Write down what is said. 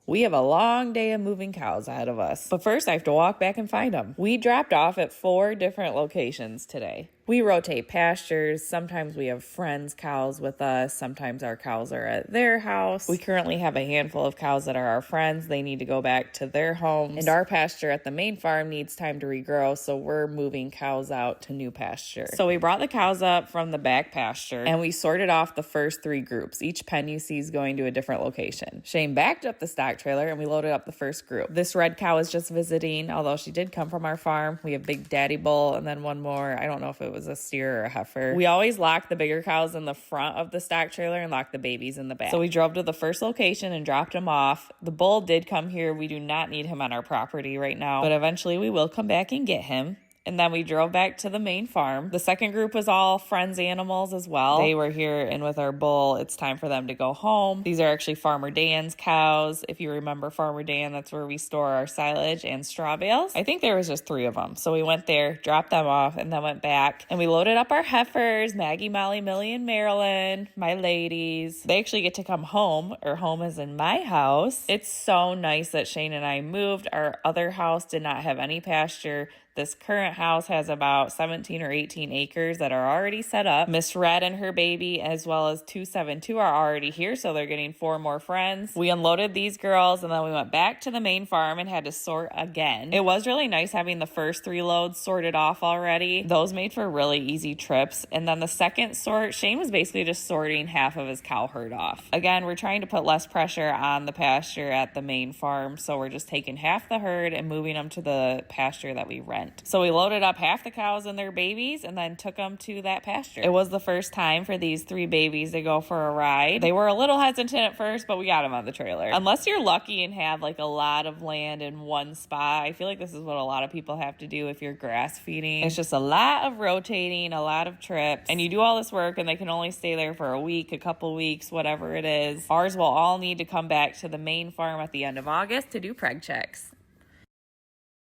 We have a long day of moving cows ahead of us. But first, I have to walk back and find them. We dropped off at 4 different locations today. We rotate pastures. Sometimes we have friends' cows with us. Sometimes our cows are at their house. We currently have a handful of cows that are our friends. They need to go back to their homes. And our pasture at the main farm needs time to regrow, so we're moving cows out to new pasture. So we brought the cows up from the back pasture, and we sorted off the first 3 groups. Each pen you see is going to a different location. Shane backed up the stock trailer, and we loaded up the first group. This red cow is just visiting, although she did come from our farm. We have Big Daddy Bull, and then one more. I don't know if it was a steer or a heifer. We always lock the bigger cows in the front of the stock trailer and lock the babies in the back. So we drove to the first location and dropped him off. The bull did come here. We do not need him on our property right now, but eventually we will come back and get him. And then we drove back to the main farm. The second group was all friends' animals as well. They were here, and with our bull, it's time for them to go home. These are actually Farmer Dan's cows. If you remember Farmer Dan, that's where we store our silage and straw bales. I think there was just 3 of them. So we went there, dropped them off, and then went back. And we loaded up our heifers, Maggie, Molly, Millie, and Marilyn, my ladies. They actually get to come home, or home is in my house. It's so nice that Shane and I moved. Our other house did not have any pasture. This current house has about 17 or 18 acres that are already set up. Miss Red and her baby, as well as 272, are already here, so they're getting 4 more friends. We unloaded these girls, and then we went back to the main farm and had to sort again. It was really nice having the first 3 loads sorted off already. Those made for really easy trips. And then the second sort, Shane was basically just sorting half of his cow herd off. Again, we're trying to put less pressure on the pasture at the main farm, so we're just taking half the herd and moving them to the pasture that we rent. So we loaded up half the cows and their babies and then took them to that pasture. It was the first time for these 3 babies to go for a ride. They were a little hesitant at first, but we got them on the trailer. Unless you're lucky and have like a lot of land in one spot, I feel like this is what a lot of people have to do if you're grass feeding. It's just a lot of rotating, a lot of trips, and you do all this work and they can only stay there for a week, a couple weeks, whatever it is. Ours will all need to come back to the main farm at the end of August to do preg checks.